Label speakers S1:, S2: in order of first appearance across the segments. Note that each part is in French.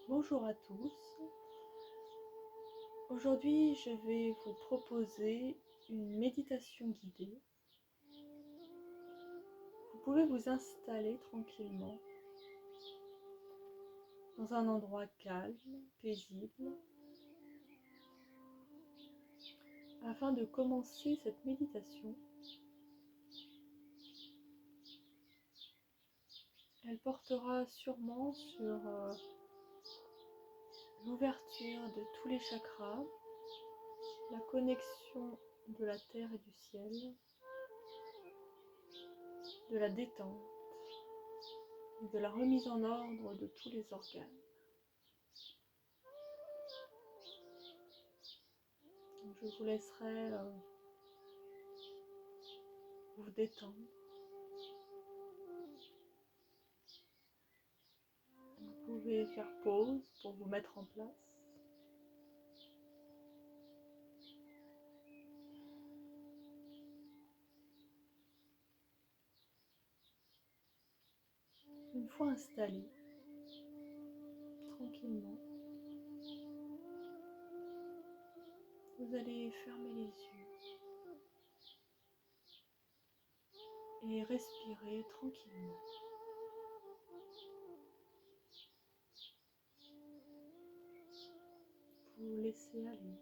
S1: Bonjour à tous. Aujourd'hui, je vais vous proposer une méditation guidée. Vous pouvez vous installer tranquillement dans un endroit calme, paisible, afin de commencer cette méditation. Elle portera sûrement sur l'ouverture de tous les chakras, la connexion de la terre et du ciel, de la détente et de la remise en ordre de tous les organes. Donc, je vous laisserai vous détendre. Vous pouvez faire pause pour vous mettre en place. Une fois installé, tranquillement, vous allez fermer les yeux et respirer tranquillement. Vous laissez aller.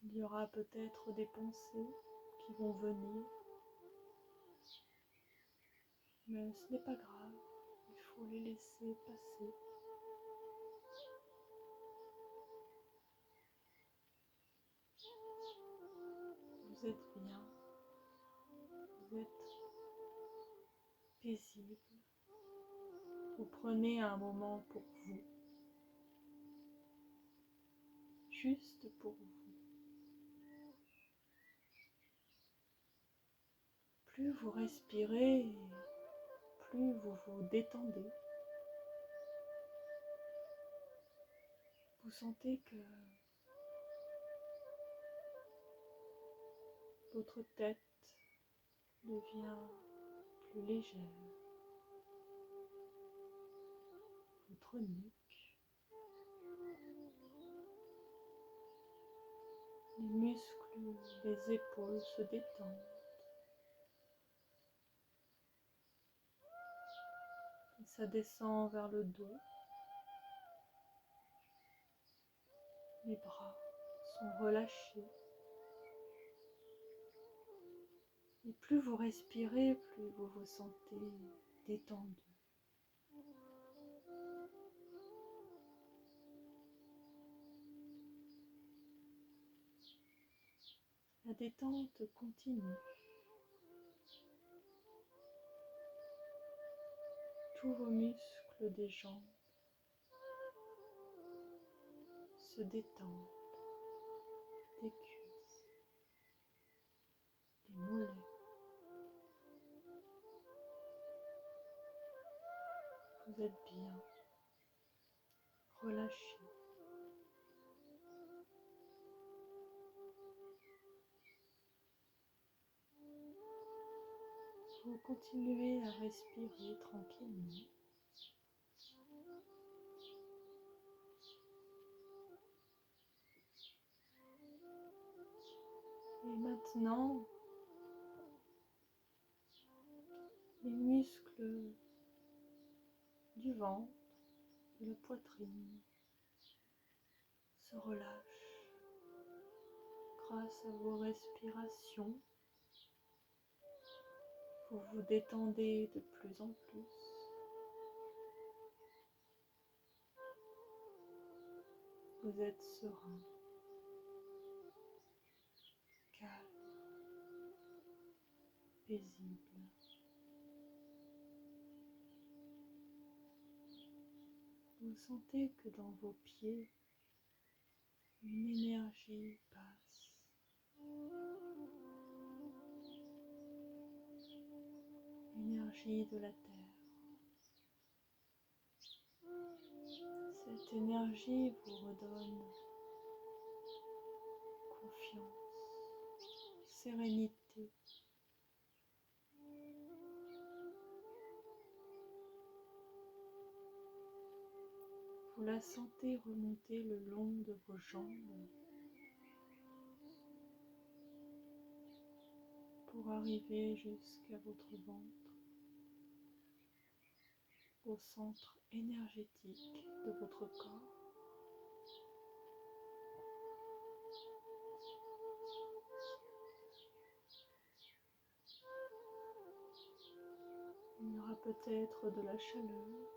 S1: Il y aura peut-être des pensées qui vont venir, mais ce n'est pas grave, il faut les laisser passer. Vous êtes bien, vous êtes paisible, vous prenez un moment pour vous, juste pour vous. Plus vous respirez, plus vous vous détendez. Vous sentez que votre tête devient plus légère, votre nuque, les muscles des épaules se détendent et ça descend vers le dos. Les bras sont relâchés et plus vous respirez, plus vous vous sentez détendu. La détente continue. Tous vos muscles des jambes se détendent, des cuisses, des mollets. Vous êtes bien, relâché. Vous continuez à respirer tranquillement. Et maintenant, les muscles du ventre, de la poitrine se relâchent grâce à vos respirations. Vous vous détendez de plus en plus. Vous êtes serein, calme, paisible. Vous sentez que dans vos pieds, une énergie passe. Énergie de la terre. Cette énergie vous redonne confiance, sérénité. Vous la sentez remonter le long de vos jambes pour arriver jusqu'à votre ventre, au centre énergétique de votre corps. Il y aura peut-être de la chaleur,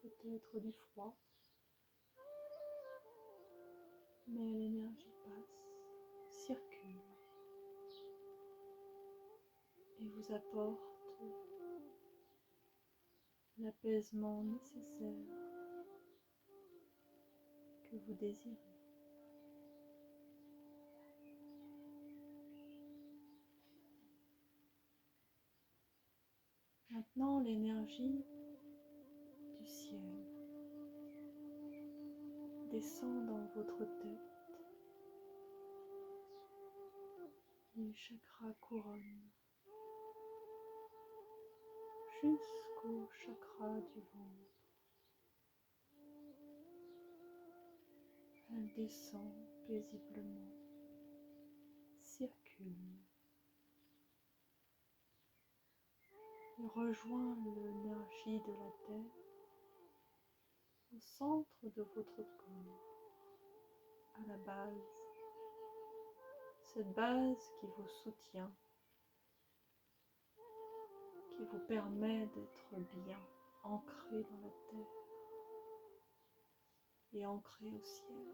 S1: peut-être du froid, mais l'énergie passe, circule et vous apporte l'apaisement nécessaire que vous désirez. Maintenant, l'énergie du ciel descend dans votre tête, du chakra couronne jusqu'au chakra du ventre. Elle descend paisiblement, circule et rejoint l'énergie de la terre au centre de votre corps, à la base. Cette base qui vous soutient, qui vous permet d'être bien ancré dans la terre et ancré au ciel.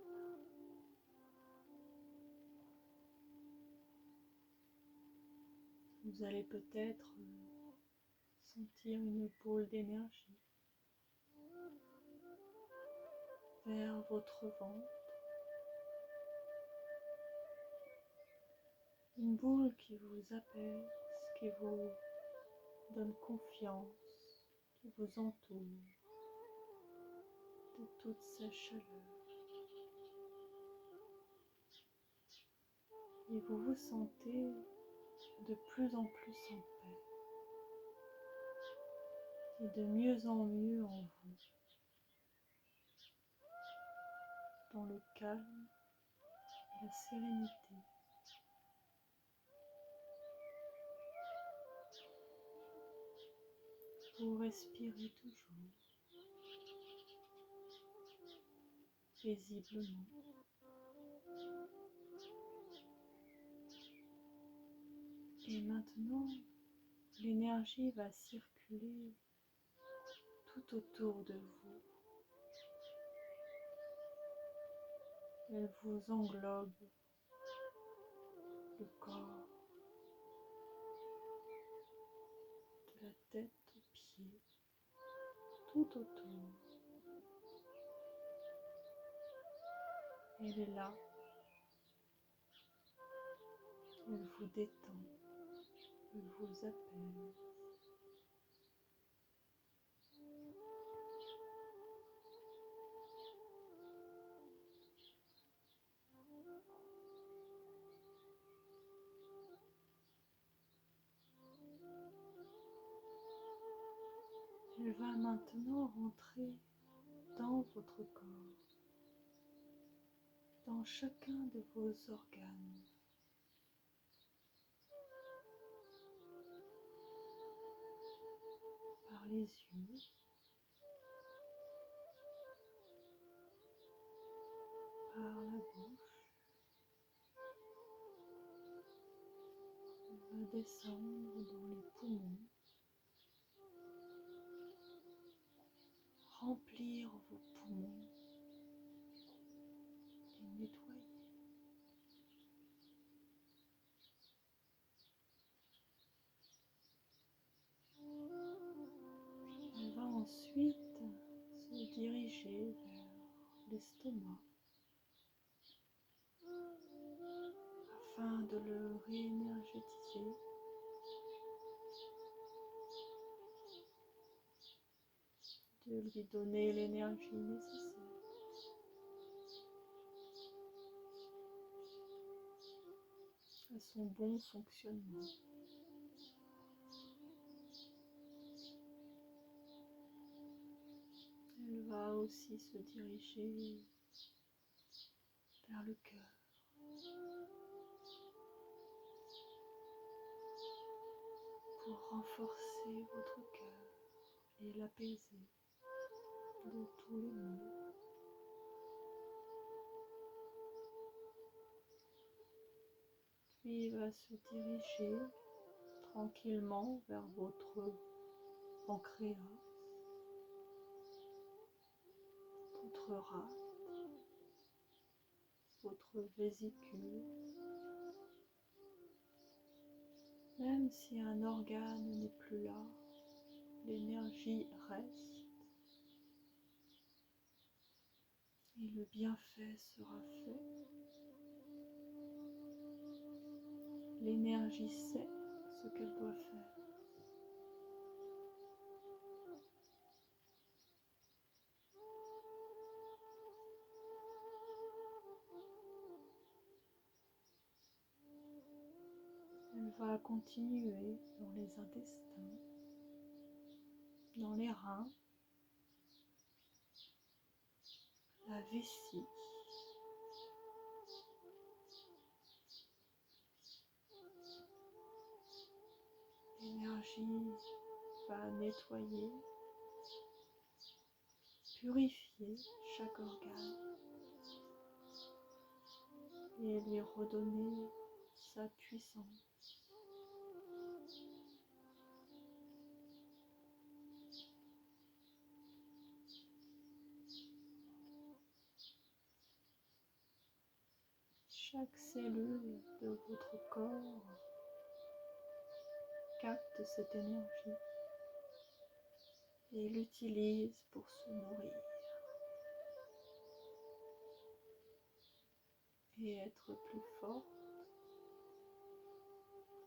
S1: Vous allez peut-être sentir une boule d'énergie vers votre ventre. Une boule qui vous apaise, qui vous donne confiance, qui vous entoure de toute sa chaleur. Et vous vous sentez de plus en plus en paix et de mieux en mieux en vous, dans le calme et la sérénité. Vous respirez toujours paisiblement. Et maintenant, l'énergie va circuler tout autour de vous. Elle vous englobe le corps, de la tête aux pieds, tout autour. Elle est là. Elle vous détend. Elle vous apaise. Elle va maintenant rentrer dans votre corps, dans chacun de vos organes. Par les yeux, par la bouche, elle va descendre dans les poumons, remplir vos poumons et nettoyer. Elle va ensuite se diriger vers l'estomac afin de le réénergétiser, de lui donner l'énergie nécessaire. À son bon fonctionnement. Elle va va aussi se diriger vers le cœur. Pour renforcer votre cœur et l'apaiser de tous les maux. Puis il va se diriger tranquillement vers votre pancréas, votre rate, votre vésicule. Même si un organe n'est plus là, l'énergie reste et le bienfait sera fait. L'énergie sait ce qu'elle doit faire. Elle va continuer dans les intestins, dans les reins, la vessie, l'énergie va nettoyer, purifier chaque organe et lui redonner sa puissance. Chaque cellule de votre corps capte cette énergie et l'utilise pour se nourrir et être plus forte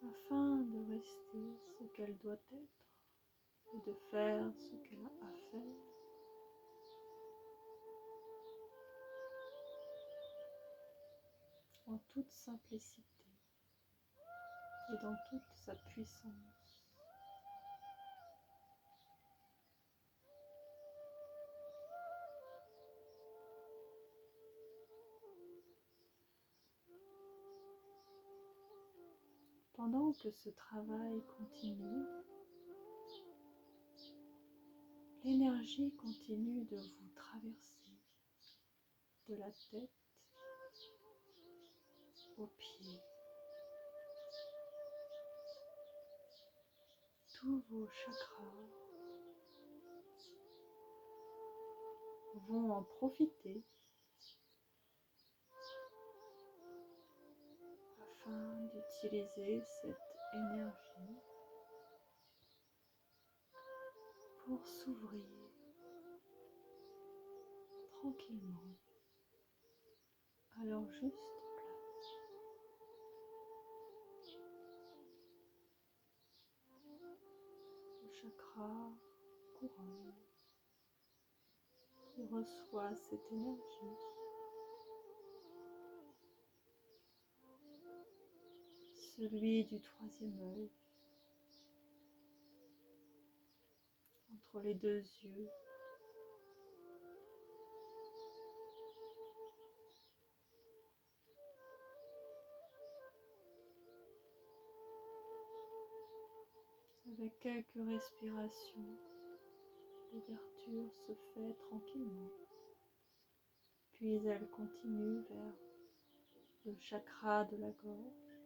S1: afin de rester ce qu'elle doit être et de faire ce qu'elle a à faire. En toute simplicité et dans toute sa puissance. Pendant que ce travail continue, l'énergie continue de vous traverser de la tête aux pieds. Tous vos chakras vont en profiter afin d'utiliser cette énergie pour s'ouvrir tranquillement à leur juste place. Le chakra couronne qui reçoit cette énergie celui du troisième œil, entre les deux yeux, avec quelques respirations, l'ouverture se fait tranquillement, puis elle continue vers le chakra de la gorge,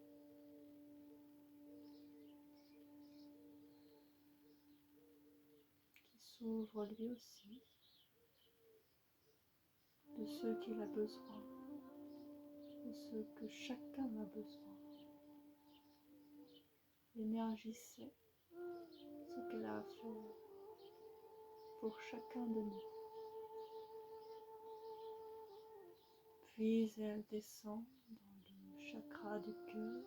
S1: qui s'ouvre lui aussi, de ce qu'il a besoin, de ce que chacun a besoin. L'énergie sait ce qu'elle a à faire pour chacun de nous. Puis elle descend dans le chakra du cœur.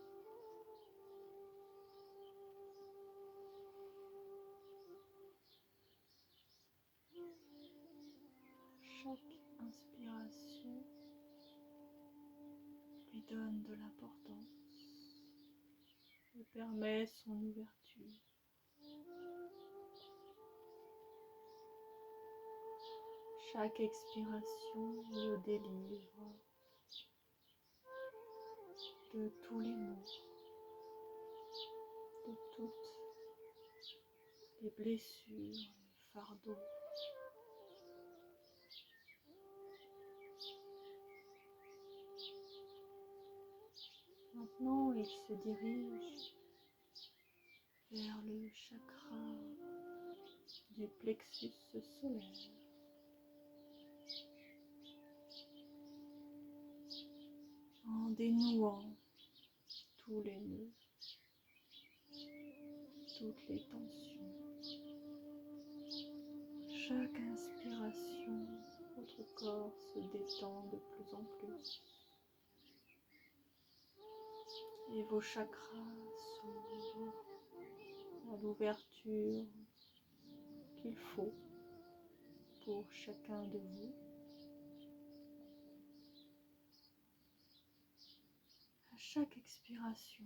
S1: Chaque inspiration lui donne de l'importance et permet son ouverture. Chaque expiration le délivre de tous les maux, de toutes les blessures, les fardeaux. Maintenant, il se dirige vers le chakra du plexus solaire. En dénouant tous les nœuds, toutes les tensions. Chaque inspiration, votre corps se détend de plus en plus. Et vos chakras s'ouvrent à l'ouverture qu'il faut pour chacun de vous. À chaque expiration,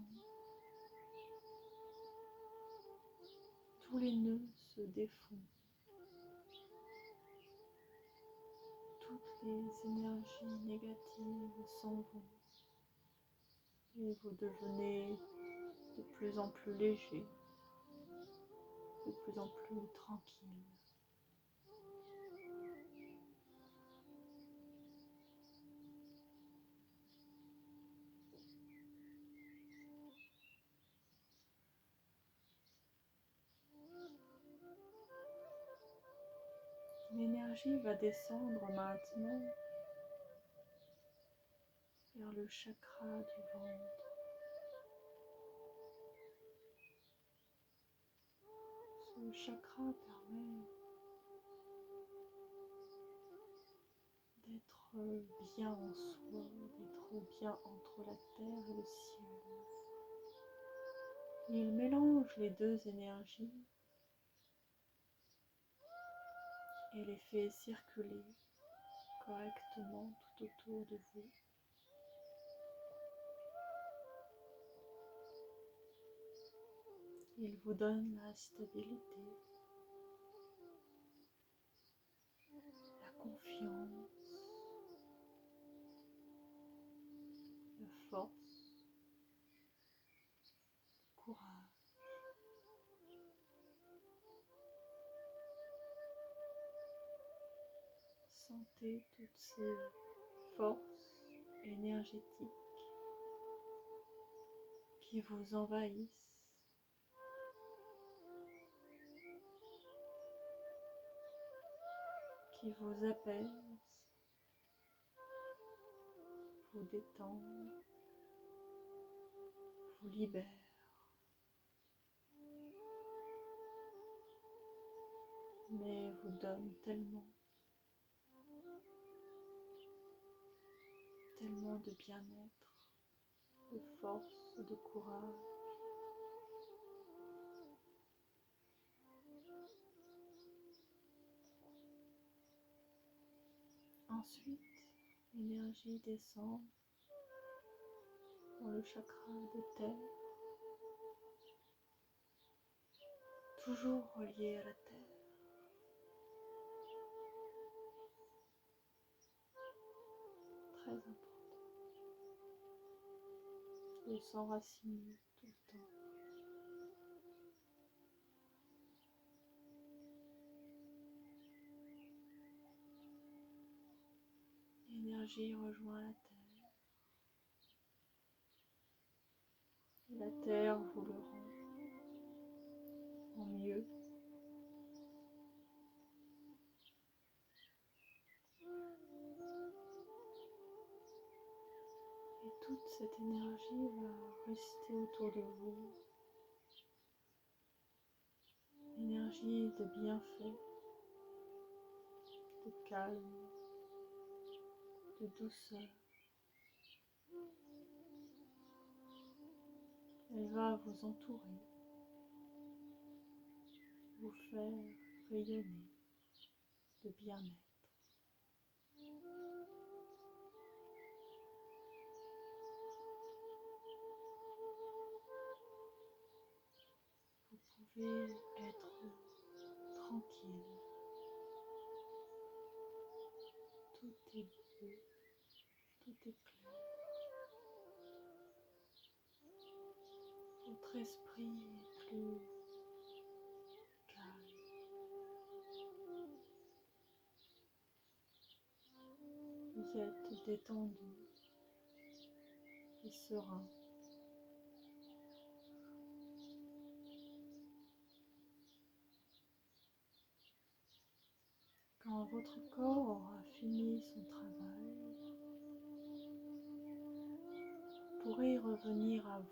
S1: tous les nœuds se défont. Toutes les énergies négatives s'en vont. Et vous devenez de plus en plus léger, de plus en plus tranquille. L'énergie va descendre maintenant vers le chakra du ventre. Ce chakra permet d'être bien en soi, d'être bien entre la terre et le ciel. Il mélange les deux énergies et les fait circuler correctement tout autour de vous. Il vous donne la stabilité, la confiance, la force, le courage. Sentez toutes ces forces énergétiques qui vous envahissent. Qui vous apaisent, vous détendent, vous libèrent. Mais vous donnent tellement de bien-être, de force, de courage. Ensuite, l'énergie descend dans le chakra de terre, toujours relié à la terre. Très important de s'enraciner tout le temps. L'énergie rejoint la terre et la terre vous le rend en mieux. Et toute cette énergie va rester autour de vous. Énergie de bienfait, de calme, de douceur. Elle va vous entourer, vous faire rayonner de bien-être. Vous pouvez être tranquille, est beau, tout est clair. Votre esprit est plus calme. Vous êtes détendu et serein. Quand votre corps aura fini son travail, vous pourrez revenir à vous.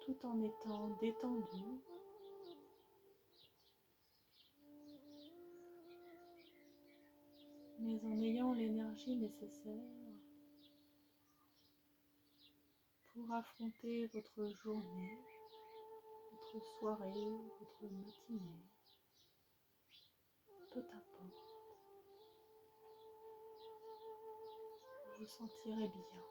S1: Tout en étant détendu, mais en ayant l'énergie nécessaire pour affronter votre journée, votre soirée, votre matinée, peu importe, vous vous sentirez bien.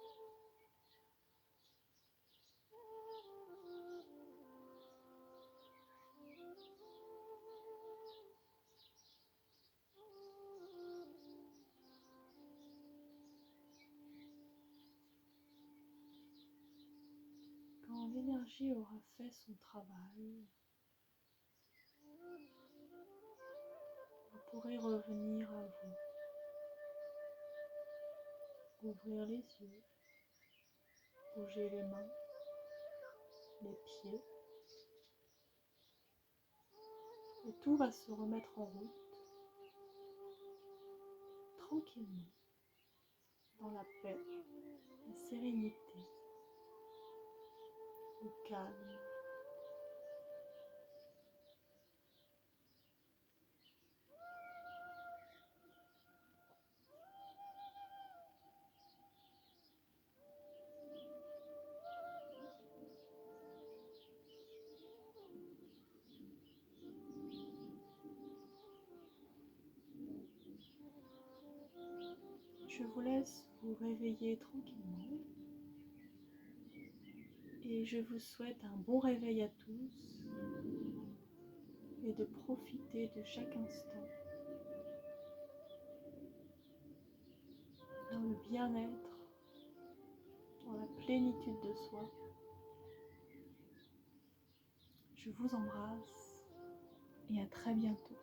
S1: Quand l'énergie aura fait son travail, vous pourrez revenir à vous, ouvrir les yeux, bouger les mains, les pieds, et tout va se remettre en route, tranquillement, dans la paix, la sérénité, le calme. Je vous laisse vous réveiller tranquillement et je vous souhaite un bon réveil à tous et de profiter de chaque instant dans le bien-être, dans la plénitude de soi. Je vous embrasse et à très bientôt.